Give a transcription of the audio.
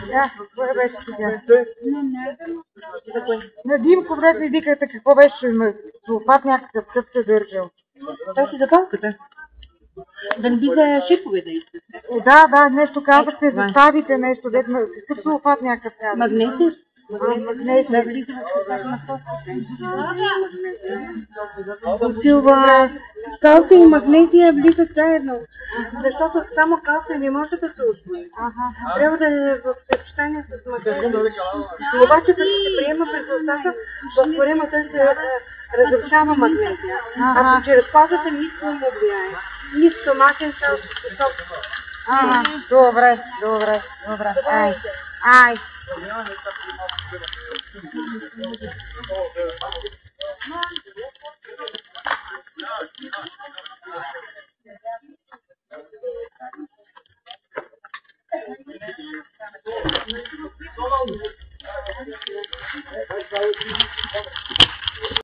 Да, кое беше сега? На Димко вред ми викате какво беше сулфат някакъв къв се държал. Това си запалката. Да не би за шипове да искате. Да, нещо казахте, заставите нещо, какъв сулфат някакъв казах. Магнезия. Магнезия. Да влиза в сулфат на костите. Усилва калций и магнезия влизат заедно. Защото само калций не може да се усвои. Трябва да е в съчетание с магнезия. Обаче като се приема през устата, в корема той се разрушава магнезия. Ако чрез кожата нищо му влияе. Ни стомахен сок. Добре. Ай.